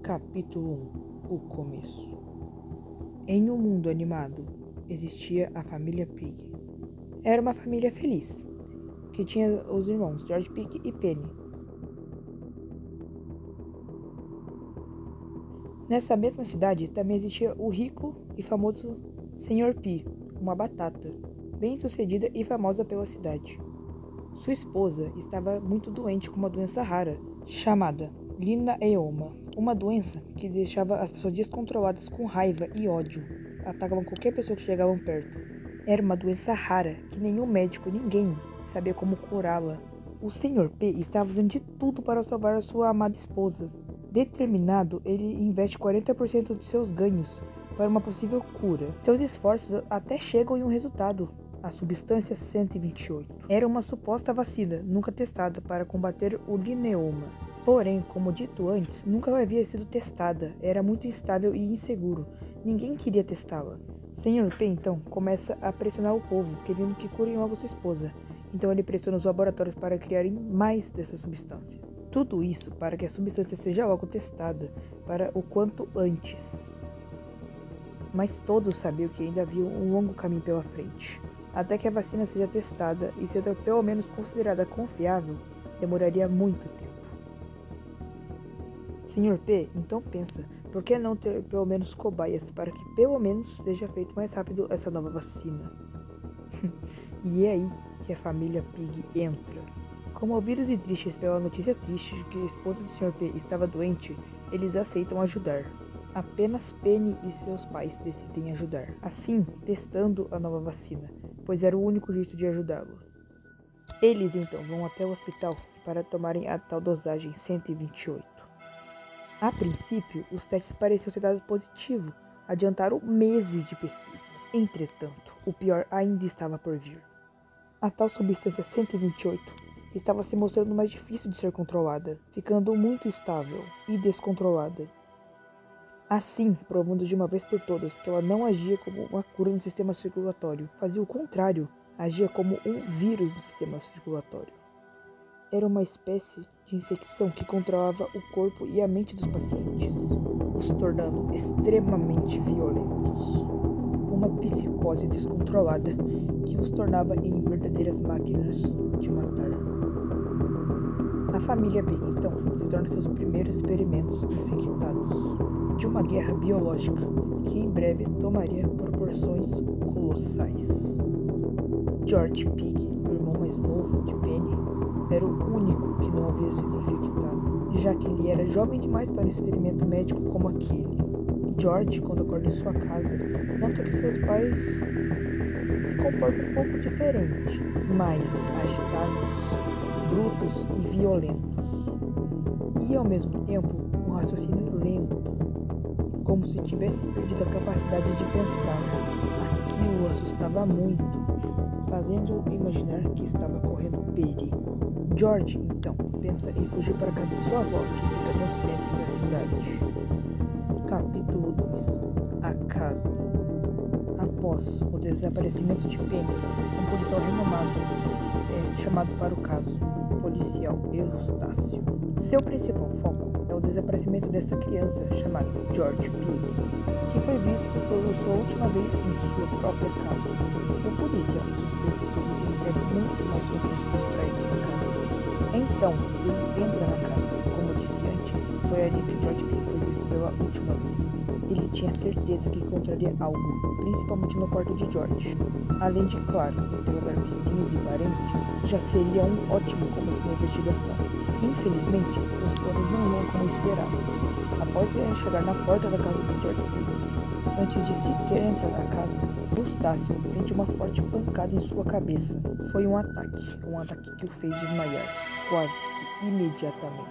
Capítulo 1 O começo. Em um mundo animado, existia a família Pig. Era uma família feliz, que tinha os irmãos George Pig e Penny. Nessa mesma cidade também existia o rico e famoso Sr. P, uma batata, bem-sucedida e famosa pela cidade. Sua esposa estava muito doente com uma doença rara, chamada linaeoma, uma doença que deixava as pessoas descontroladas com raiva e ódio. Atacavam qualquer pessoa que chegavam perto. Era uma doença rara que nenhum médico, ninguém sabia como curá-la. O Sr. P estava fazendo de tudo para salvar a sua amada esposa. Determinado, ele investe 40% de seus ganhos para uma possível cura. Seus esforços até chegam em um resultado. A substância 128 era uma suposta vacina nunca testada para combater o linaeoma. Porém, como dito antes, nunca havia sido testada. Era muito instável e inseguro. Ninguém queria testá-la. Sr. P então começa a pressionar o povo, querendo que curem logo sua esposa. Então ele pressiona os laboratórios para criarem mais dessa substância. Tudo isso para que a substância seja logo testada, para o quanto antes. Mas todos sabiam que ainda havia um longo caminho pela frente. Até que a vacina seja testada e seja pelo menos considerada confiável, demoraria muito tempo. Sr. P então pensa, por que não ter pelo menos cobaias para que pelo menos seja feito mais rápido essa nova vacina? E é aí que a família Pig entra. Comovidos e tristes pela notícia triste de que a esposa do Sr. P estava doente, eles aceitam ajudar. Apenas Penny e seus pais decidem ajudar, assim testando a nova vacina, pois era o único jeito de ajudá-lo. Eles então vão até o hospital para tomarem a tal dosagem 128. A princípio, os testes pareciam ter dado positivo, adiantaram meses de pesquisa. Entretanto, o pior ainda estava por vir. A tal substância 128 estava se mostrando mais difícil de ser controlada, ficando muito instável e descontrolada. Assim, provando de uma vez por todas que ela não agia como uma cura no sistema circulatório, fazia o contrário, agia como um vírus do sistema circulatório. Era uma espécie de infecção que controlava o corpo e a mente dos pacientes, os tornando extremamente violentos. Uma psicose descontrolada que os tornava em verdadeiras máquinas de matar. A família Pig, então, se torna seus primeiros experimentos infectados de uma guerra biológica que em breve tomaria proporções colossais. George Pig, o irmão mais novo de Penny, era o único que não havia sido infectado, já que ele era jovem demais para um experimento médico como aquele. George, quando acorda em sua casa, nota que seus pais se comportam um pouco diferentes, mais agitados, brutos e violentos. E ao mesmo tempo, um raciocínio lento, como se tivesse perdido a capacidade de pensar. Aquilo o assustava muito, fazendo-o imaginar que estava correndo perigo. George, então, pensa em fugir para a casa de sua avó, que fica no centro da cidade. Capítulo 2 A casa. Após o desaparecimento de Penny, um policial renomado é chamado para o caso, o policial Eustácio. Seu principal foco é o desaparecimento dessa criança chamada George Pig, que foi visto por sua última vez em sua própria casa. O policial suspeita que existem mistérios muito mais sólidos por trás dessa casa. Então, ele entra na casa. Como disse antes, foi ali que George Pig foi visto pela última vez. Ele tinha certeza que encontraria algo, principalmente no quarto de George. Além de, claro, interrogar vizinhos e parentes, já seria um ótimo começo na investigação. Infelizmente, seus planos não iam como esperado. Após chegar na porta da casa de George Pig, antes de sequer entrar na casa, Eustácio sente uma forte pancada em sua cabeça. Foi um ataque que o fez desmaiar, quase que imediatamente.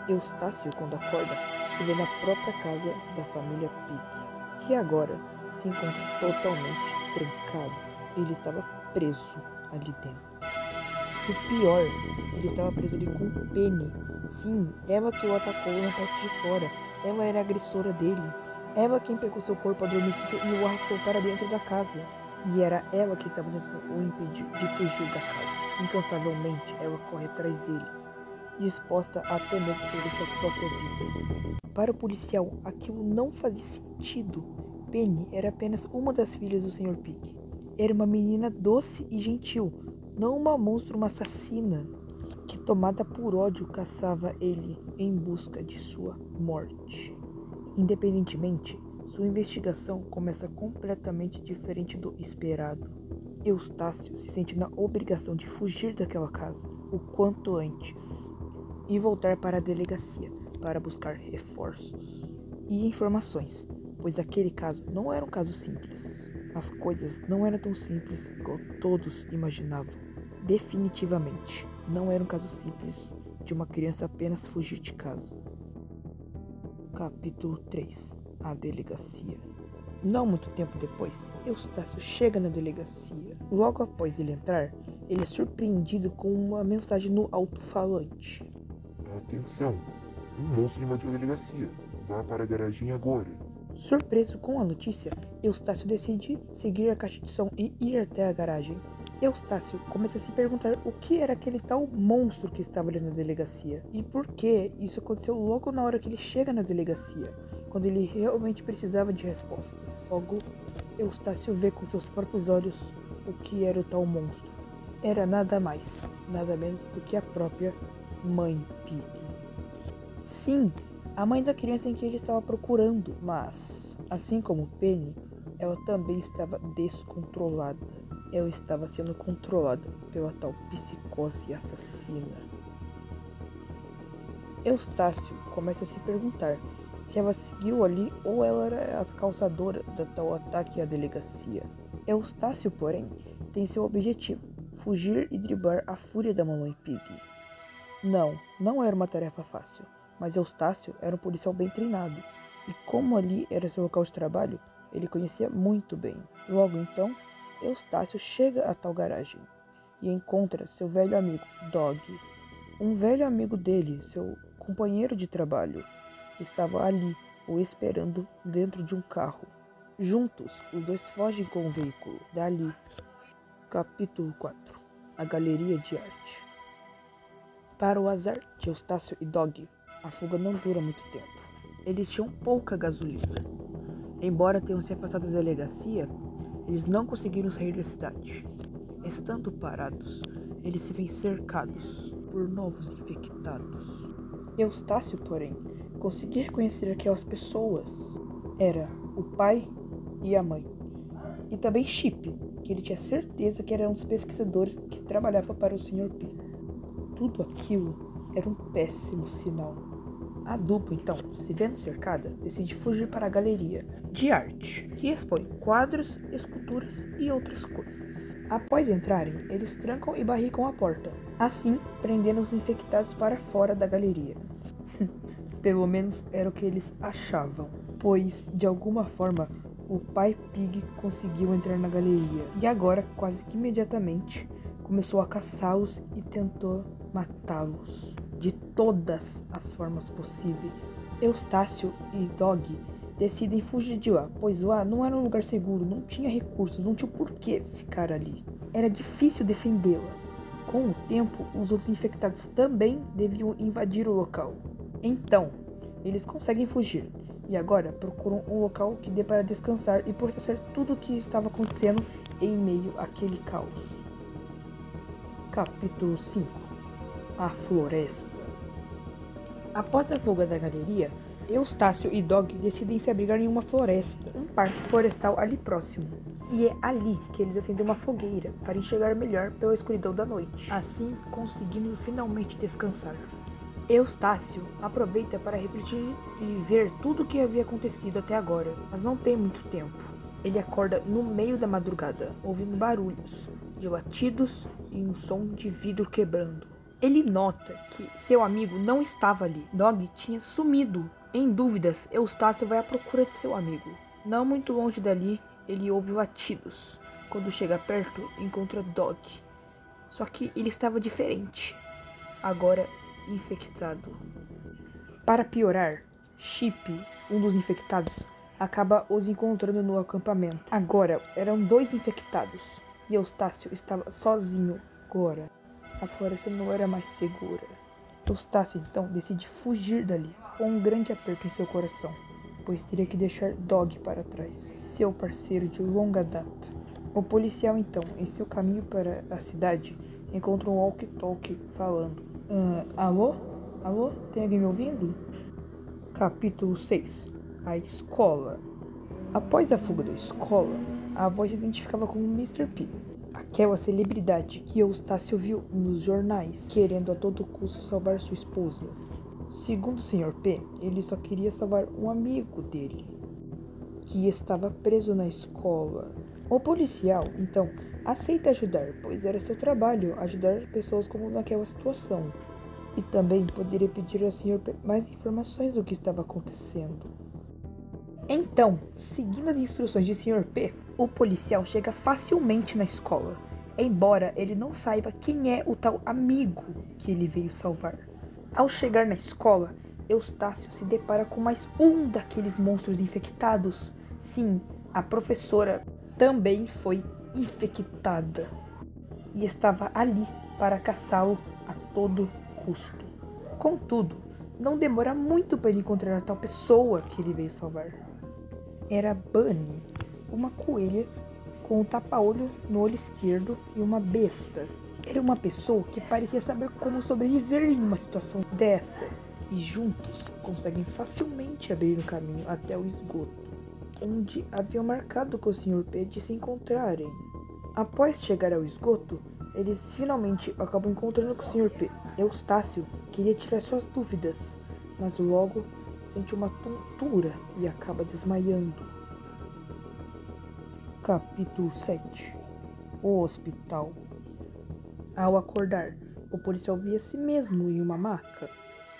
Eustácio, quando acorda, se vê na própria casa da família Pig, que agora se encontra totalmente trancado. Ele estava preso ali dentro. O pior, ele estava preso ali com Penny. Sim, ela que o atacou na parte de fora. Ela era a agressora dele. Ela quem pegou seu corpo adormecido e o arrastou para dentro da casa. E era ela que estava tentando o impedir de fugir da casa. Incansavelmente, ela corre atrás dele, disposta até mesmo a perder sua própria vida. Para o policial, aquilo não fazia sentido. Penny era apenas uma das filhas do Sr. Pig. Era uma menina doce e gentil, não uma monstro, uma assassina, que tomada por ódio caçava ele em busca de sua morte. Independentemente, sua investigação começa completamente diferente do esperado. Eustácio se sente na obrigação de fugir daquela casa o quanto antes e voltar para a delegacia para buscar reforços e informações, pois aquele caso não era um caso simples. As coisas não eram tão simples igual todos imaginavam. Definitivamente, não era um caso simples de uma criança apenas fugir de casa. Capítulo 3. A delegacia. Não muito tempo depois, Eustácio chega na delegacia. Logo após ele entrar, ele é surpreendido com uma mensagem no alto-falante. Atenção! Um monstro invadiu a delegacia. Vá para a garagem agora. Surpreso com a notícia, Eustácio decide seguir a caixa de som e ir até a garagem. Eustácio começa a se perguntar o que era aquele tal monstro que estava ali na delegacia e por que isso aconteceu logo na hora que ele chega na delegacia, quando ele realmente precisava de respostas. Logo, Eustácio vê com seus próprios olhos o que era o tal monstro. Era nada mais, nada menos do que a própria Mãe Pig. Sim, a mãe da criança em que ele estava procurando, mas, assim como Penny, ela também estava descontrolada. Ela estava sendo controlada pela tal psicose assassina. Eustácio começa a se perguntar se ela seguiu ali ou ela era a causadora da tal ataque à delegacia. Eustácio, porém, tem seu objetivo: fugir e driblar a fúria da Mamãe Pig. Não era uma tarefa fácil, mas Eustácio era um policial bem treinado, e como ali era seu local de trabalho, ele conhecia muito bem. Logo então, Eustácio chega à tal garagem e encontra seu velho amigo, Dog. Um velho amigo dele, seu companheiro de trabalho, estava ali, o esperando dentro de um carro. Juntos, os dois fogem com o veículo. Dali. Capítulo 4. A Galeria de Arte. Para o azar de Eustácio e Dog, a fuga não dura muito tempo. Eles tinham pouca gasolina. Embora tenham se afastado da delegacia, eles não conseguiram sair da cidade. Estando parados, eles se veem cercados por novos infectados. Eustácio, porém, conseguia reconhecer aquelas pessoas. Era o pai e a mãe. E também Chip, que ele tinha certeza que eram os pesquisadores que trabalhavam para o Sr. P. Tudo aquilo era um péssimo sinal. A dupla, então, se vendo cercada, decide fugir para a galeria de arte, que expõe quadros, esculturas e outras coisas. Após entrarem, eles trancam e barricam a porta, assim prendendo os infectados para fora da galeria. Pelo menos era o que eles achavam, pois, de alguma forma, o pai Pig conseguiu entrar na galeria e agora, quase que imediatamente, começou a caçá-los e tentou matá-los de todas as formas possíveis. Eustácio e Dog decidem fugir de lá, pois lá não era um lugar seguro, não tinha recursos, não tinha por que ficar ali. Era difícil defendê-la. Com o tempo, os outros infectados também deviam invadir o local. Então, eles conseguem fugir e agora procuram um local que dê para descansar e processar tudo o que estava acontecendo em meio àquele caos. Capítulo 5. A floresta. Após a fuga da galeria, Eustácio e Dog decidem se abrigar em uma floresta, um parque florestal ali próximo. E é ali que eles acendem uma fogueira para enxergar melhor pela escuridão da noite, assim conseguindo finalmente descansar. Eustácio aproveita para refletir e ver tudo o que havia acontecido até agora, mas não tem muito tempo. Ele acorda no meio da madrugada, ouvindo barulhos de latidos e um som de vidro quebrando. Ele nota que seu amigo não estava ali. Dog tinha sumido. Em dúvidas, Eustácio vai à procura de seu amigo. Não muito longe dali, ele ouve latidos. Quando chega perto, encontra Dog. Só que ele estava diferente. Agora infectado. Para piorar, Chip, um dos infectados, acaba os encontrando no acampamento. Agora eram 2 infectados e Eustácio estava sozinho agora. A floresta não era mais segura. Eustácio então decide fugir dali, com um grande aperto em seu coração, pois teria que deixar Dog para trás, seu parceiro de longa data. O policial então, em seu caminho para a cidade, encontra um walkie-talkie falando: alô? Alô? Tem alguém me ouvindo? Capítulo 6. A escola. Após a fuga da escola, a voz se identificava como Mr. P, aquela celebridade que Eustácio viu nos jornais, querendo a todo custo salvar sua esposa. Segundo o Sr. P, ele só queria salvar um amigo dele, que estava preso na escola. O policial, então, aceita ajudar, pois era seu trabalho ajudar pessoas como naquela situação. E também poderia pedir ao Sr. P mais informações do que estava acontecendo. Então, seguindo as instruções de Sr. P, o policial chega facilmente na escola, embora ele não saiba quem é o tal amigo que ele veio salvar. Ao chegar na escola, Eustácio se depara com mais um daqueles monstros infectados. Sim, a professora também foi infectada e estava ali para caçá-lo a todo custo. Contudo, não demora muito para ele encontrar a tal pessoa que ele veio salvar. Era Bunny, uma coelha com um tapa-olho no olho esquerdo e uma besta. Era uma pessoa que parecia saber como sobreviver em uma situação dessas, e juntos conseguem facilmente abrir um caminho até o esgoto, onde haviam marcado com o Sr. P de se encontrarem. Após chegar ao esgoto, eles finalmente acabam encontrando com o Sr. P. Eustácio queria tirar suas dúvidas, mas logo sente uma tontura e acaba desmaiando. Capítulo 7. O hospital. Ao acordar, o policial via a si mesmo em uma maca.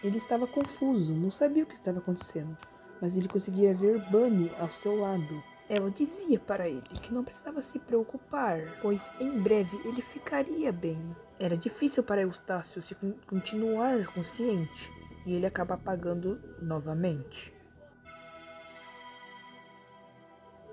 Ele estava confuso, não sabia o que estava acontecendo, mas ele conseguia ver Bunny ao seu lado. Ela dizia para ele que não precisava se preocupar, pois em breve ele ficaria bem. Era difícil para Eustácio se continuar consciente, e ele acaba apagando novamente.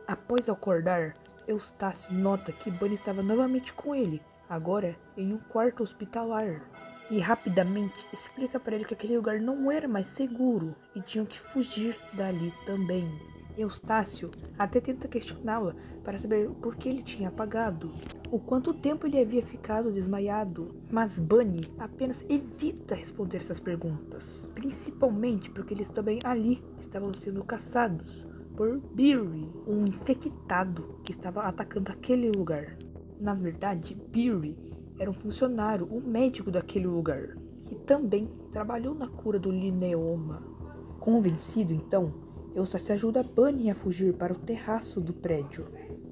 Após acordar, Eustácio nota que Bunny estava novamente com ele, agora em um quarto hospitalar, e rapidamente explica para ele que aquele lugar não era mais seguro e tinham que fugir dali também. Eustácio até tenta questioná-la para saber por que ele tinha apagado, o quanto tempo ele havia ficado desmaiado, mas Bunny apenas evita responder essas perguntas, principalmente porque eles também ali estavam sendo caçados por Beery, um infectado que estava atacando aquele lugar. Na verdade, Beery era um funcionário, um médico daquele lugar, que também trabalhou na cura do lineoma. Convencido, então, Eustácio ajuda Bunny a fugir para o terraço do prédio,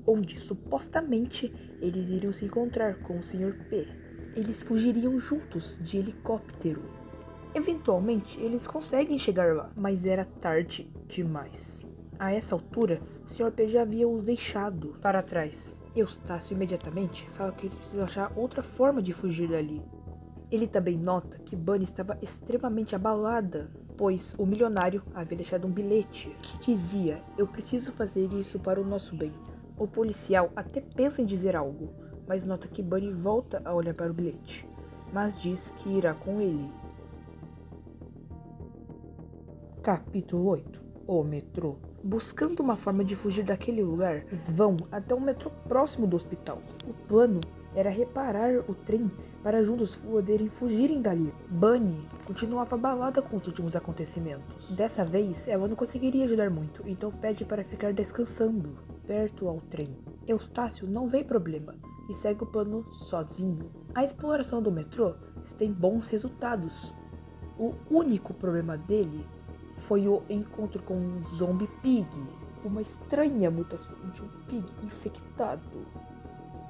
onde supostamente eles iriam se encontrar com o Sr. P. Eles fugiriam juntos de helicóptero. Eventualmente, eles conseguem chegar lá, mas era tarde demais. A essa altura, o Sr. P já havia os deixado para trás. Eustácio imediatamente fala que eles precisam achar outra forma de fugir dali. Ele também nota que Bunny estava extremamente abalada, pois o milionário havia deixado um bilhete que dizia: "Eu preciso fazer isso para o nosso bem." O policial até pensa em dizer algo, mas nota que Bunny volta a olhar para o bilhete, mas diz que irá com ele. Capítulo 8. O metrô. Buscando uma forma de fugir daquele lugar, eles vão até um metrô próximo do hospital. O plano era reparar o trem para juntos poderem fugirem dali. Bunny continuava abalada com os últimos acontecimentos. Dessa vez, ela não conseguiria ajudar muito, então pede para ficar descansando perto ao trem. Eustácio não vê problema e segue o plano sozinho. A exploração do metrô tem bons resultados. O único problema dele foi o encontro com um zombie pig, uma estranha mutação de um pig infectado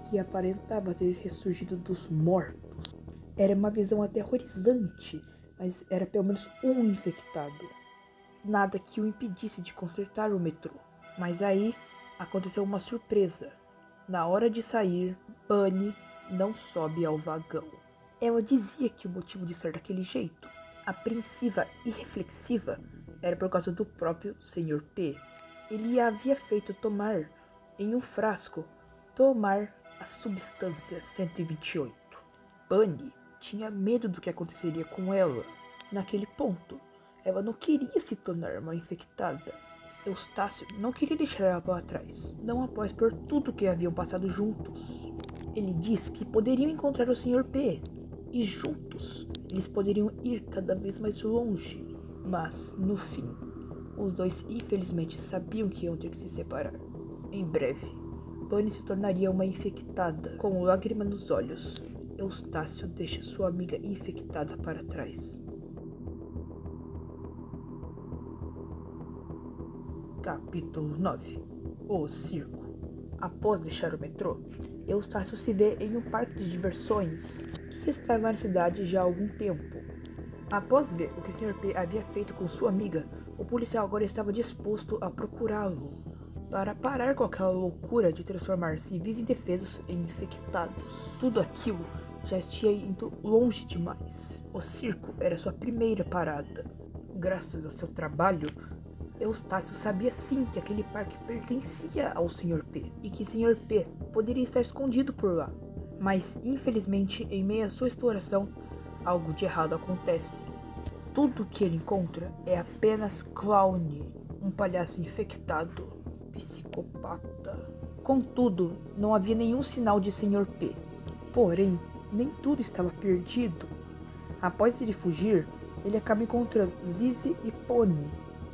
que aparentava ter ressurgido dos mortos. Era uma visão aterrorizante, mas era pelo menos um infectado. Nada que o impedisse de consertar o metrô. Mas aí aconteceu uma surpresa. Na hora de sair, Bunny não sobe ao vagão. Ela dizia que o motivo de estar daquele jeito, apreensiva e reflexiva, era por causa do próprio Sr. P. Ele a havia feito tomar, em um frasco, a substância 128. Bunny tinha medo do que aconteceria com ela, naquele ponto. Ela não queria se tornar uma infectada. Eustácio não queria deixar ela para trás, não após por tudo que haviam passado juntos. Ele disse que poderiam encontrar o Sr. P, e juntos eles poderiam ir cada vez mais longe. Mas, no fim, os dois infelizmente sabiam que iam ter que se separar. Em breve, Bonnie se tornaria uma infectada. Com lágrima nos olhos, Eustácio deixa sua amiga infectada para trás. Capítulo 9. O circo. Após deixar o metrô, Eustácio se vê em um parque de diversões que estava na cidade já há algum tempo. Após ver o que o Sr. P havia feito com sua amiga, o policial agora estava disposto a procurá-lo para parar com aquela loucura de transformar civis indefesos em infectados. Tudo aquilo já tinha ido longe demais. O circo era sua primeira parada. Graças ao seu trabalho, Eustácio sabia sim que aquele parque pertencia ao Sr. P e que Sr. P poderia estar escondido por lá. Mas, infelizmente, em meio à sua exploração, algo de errado acontece. Tudo que ele encontra é apenas Clown, um palhaço infectado, psicopata. Contudo, não havia nenhum sinal de Sr. P. Porém, nem tudo estava perdido. Após ele fugir, ele acaba encontrando Zizi e Pony,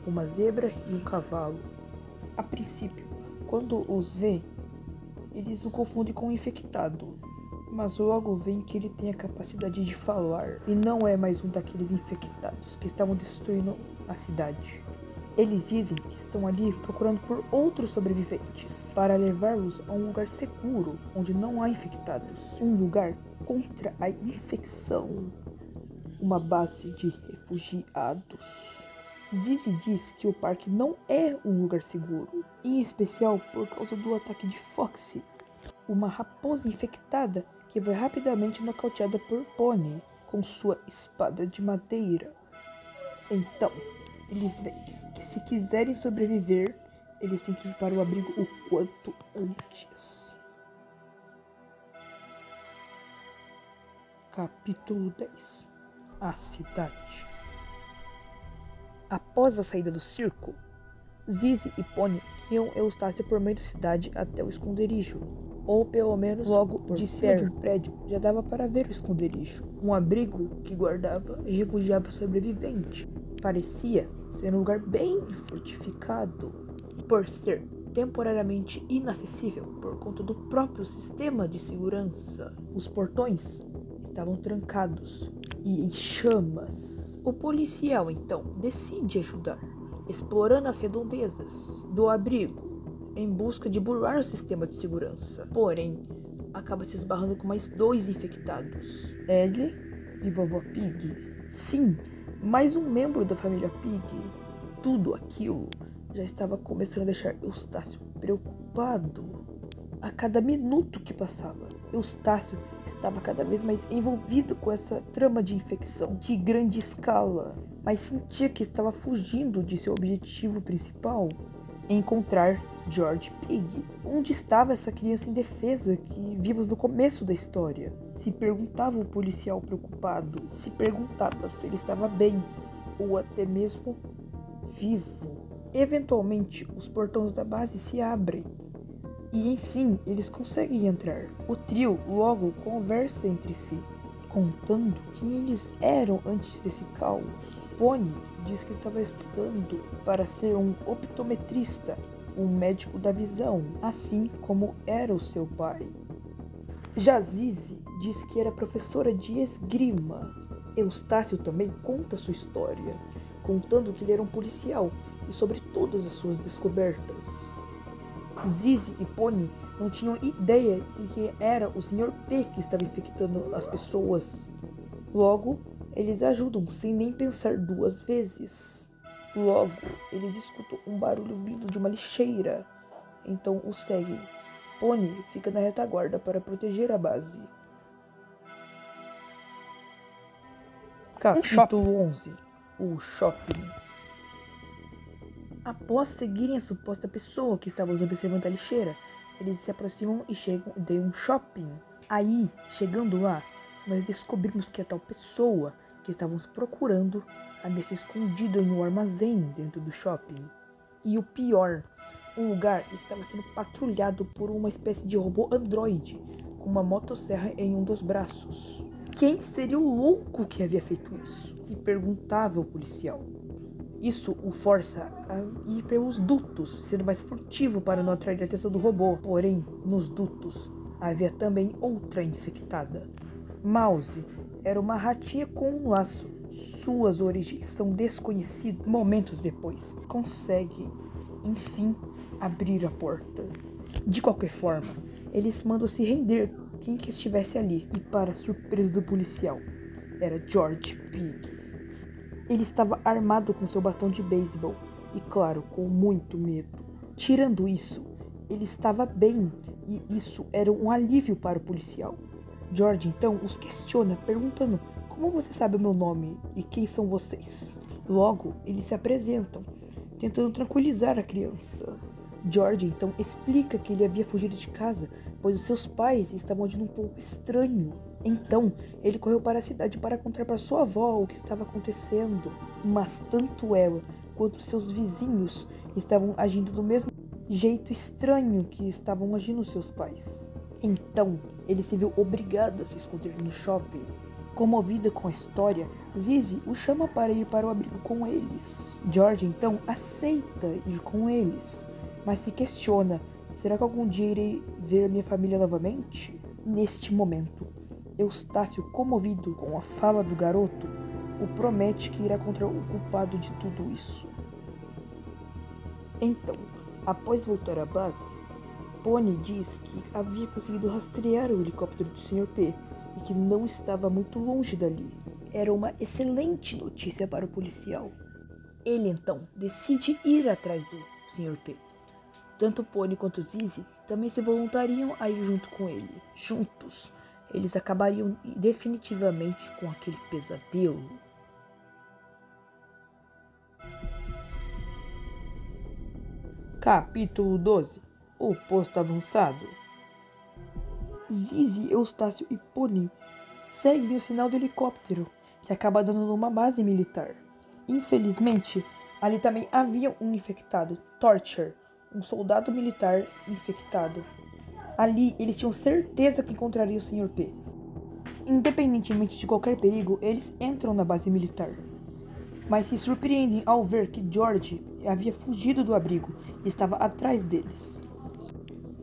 uma zebra e um cavalo. A princípio, quando os vê, eles o confundem com um infectado, mas logo veem que ele tem a capacidade de falar e não é mais um daqueles infectados que estavam destruindo a cidade. Eles dizem que estão ali procurando por outros sobreviventes para levá-los a um lugar seguro onde não há infectados, um lugar contra a infecção, uma base de refugiados. Zizi diz que o parque não é um lugar seguro, em especial por causa do ataque de Foxy, uma raposa infectada que foi rapidamente nocauteada por Pony com sua espada de madeira. Então, eles veem que se quiserem sobreviver, eles têm que ir para o abrigo o quanto antes. Capítulo 10. A cidade. Após a saída do circo, Zizi e Pony guiam Eustácio por meio da cidade até o esconderijo, ou pelo menos logo de cima de um prédio já dava para ver o esconderijo, um abrigo que guardava e refugiava sobrevivente. Parecia ser um lugar bem fortificado, por ser temporariamente inacessível por conta do próprio sistema de segurança. Os portões estavam trancados e em chamas. O policial, então, decide ajudar, explorando as redondezas do abrigo, em busca de burlar o sistema de segurança. Porém, acaba se esbarrando com mais 2 infectados, Ellie e Vovó Pig. Sim, mais um membro da família Pig. Tudo aquilo já estava começando a deixar Eustácio preocupado. A cada minuto que passava, Eustácio estava cada vez mais envolvido com essa trama de infecção de grande escala, mas sentia que estava fugindo de seu objetivo principal, encontrar George Pig. Onde estava essa criança indefesa que vimos no começo da história? Se perguntava o policial preocupado, se perguntava se ele estava bem, ou até mesmo vivo. Eventualmente, os portões da base se abrem, e enfim, eles conseguem entrar. O trio logo conversa entre si, contando quem eles eram antes desse caos. Pony diz que estava estudando para ser um optometrista, um médico da visão, assim como era o seu pai. Já Zizi diz que era professora de esgrima. Eustácio também conta sua história, contando que ele era um policial e sobre todas as suas descobertas. Zizi e Pony não tinham ideia de que era o Sr. P que estava infectando as pessoas. Logo, eles ajudam sem nem pensar 2 vezes. Logo, eles escutam um barulho vindo de uma lixeira, então o seguem. Pony fica na retaguarda para proteger a base. Capítulo 11. O shopping. Após seguirem a suposta pessoa que estava os observando da lixeira, eles se aproximam e chegam de um shopping. Aí, chegando lá, nós descobrimos que a tal pessoa que estavam os procurando havia se escondido em um armazém dentro do shopping. E o pior, o lugar estava sendo patrulhado por uma espécie de robô androide com uma motosserra em um dos braços. Quem seria o louco que havia feito isso? Se perguntava o policial. Isso o força a ir pelos dutos, sendo mais furtivo para não atrair a atenção do robô. Porém, nos dutos havia também outra infectada. Mouse era uma ratinha com um laço. Suas origens são desconhecidas. Momentos depois, consegue, enfim, abrir a porta. De qualquer forma, eles mandam se render quem que estivesse ali. E para surpresa do policial, era George Pig. Ele estava armado com seu bastão de beisebol e, claro, com muito medo. Tirando isso, ele estava bem e isso era um alívio para o policial. George então os questiona, perguntando: como você sabe o meu nome e quem são vocês? Logo, eles se apresentam, tentando tranquilizar a criança. George então explica que ele havia fugido de casa, pois os seus pais estavam agindo um pouco estranho. Então, ele correu para a cidade para contar para sua avó o que estava acontecendo. Mas tanto ela quanto seus vizinhos estavam agindo do mesmo jeito estranho que estavam agindo seus pais. Então, ele se viu obrigado a se esconder no shopping. Comovida com a história, Zizi o chama para ir para o abrigo com eles. George então aceita ir com eles, mas se questiona: será que algum dia irei ver minha família novamente? Neste momento, Eustácio, comovido com a fala do garoto, o promete que irá encontrar o culpado de tudo isso. Então, após voltar à base, Pony diz que havia conseguido rastrear o helicóptero do Sr. P e que não estava muito longe dali. Era uma excelente notícia para o policial. Ele então decide ir atrás do Sr. P. Tanto Pony quanto Zizi também se voluntariam a ir junto com ele. Juntos, eles acabariam definitivamente com aquele pesadelo. Capítulo 12. O posto avançado. Zizi, Eustácio e Pony seguem o sinal do helicóptero, que acaba dando numa base militar. Infelizmente, ali também havia um infectado, Torture, um soldado militar infectado. Ali, eles tinham certeza que encontrariam o Sr. P. Independentemente de qualquer perigo, eles entram na base militar. Mas se surpreendem ao ver que George havia fugido do abrigo e estava atrás deles.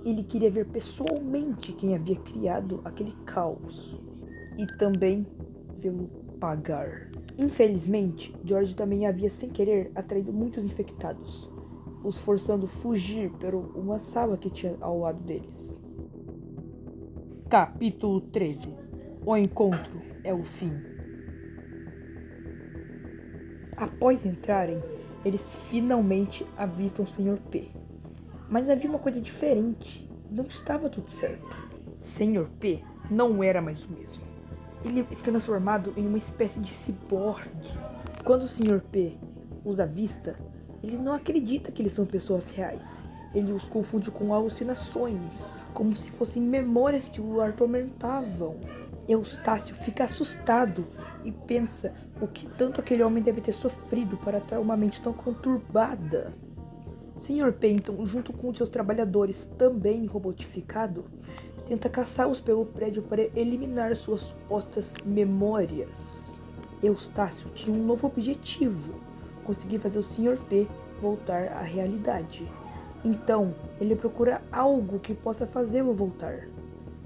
Ele queria ver pessoalmente quem havia criado aquele caos. E também vê-lo pagar. Infelizmente, George também havia sem querer atraído muitos infectados, os forçando a fugir para uma sala que tinha ao lado deles. Capítulo 13. O encontro é o fim. Após entrarem, eles finalmente avistam o Sr. P. Mas havia uma coisa diferente. Não estava tudo certo. Sr. P não era mais o mesmo. Ele se transformado em uma espécie de ciborgue. Quando o Sr. P os avista, ele não acredita que eles são pessoas reais. Ele os confunde com alucinações, como se fossem memórias que o atormentavam. Eustácio fica assustado e pensa o que tanto aquele homem deve ter sofrido para ter uma mente tão conturbada. Sr. P, então, junto com seus trabalhadores, também robotificado, tenta caçá-los pelo prédio para eliminar suas supostas memórias. Eustácio tinha um novo objetivo: conseguir fazer o Sr. P voltar à realidade. Então, ele procura algo que possa fazê-lo voltar,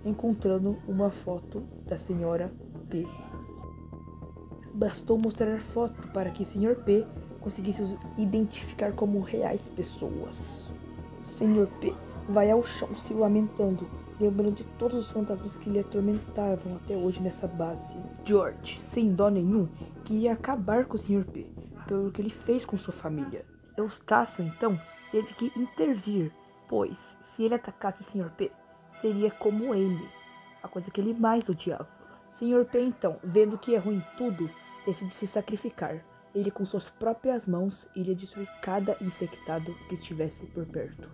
encontrando uma foto da Sra. P. Bastou mostrar a foto para que Sr. P conseguisse os identificar como reais pessoas. Sr. P vai ao chão se lamentando, lembrando de todos os fantasmas que lhe atormentavam até hoje nessa base. George, sem dó nenhum, queria acabar com o Sr. P, pelo que ele fez com sua família. Eustácio, então, teve que intervir, pois, se ele atacasse Sr. P, seria como ele, a coisa que ele mais odiava. Sr. P, então, vendo que errou em tudo, decide se sacrificar. Ele, com suas próprias mãos, iria destruir cada infectado que estivesse por perto.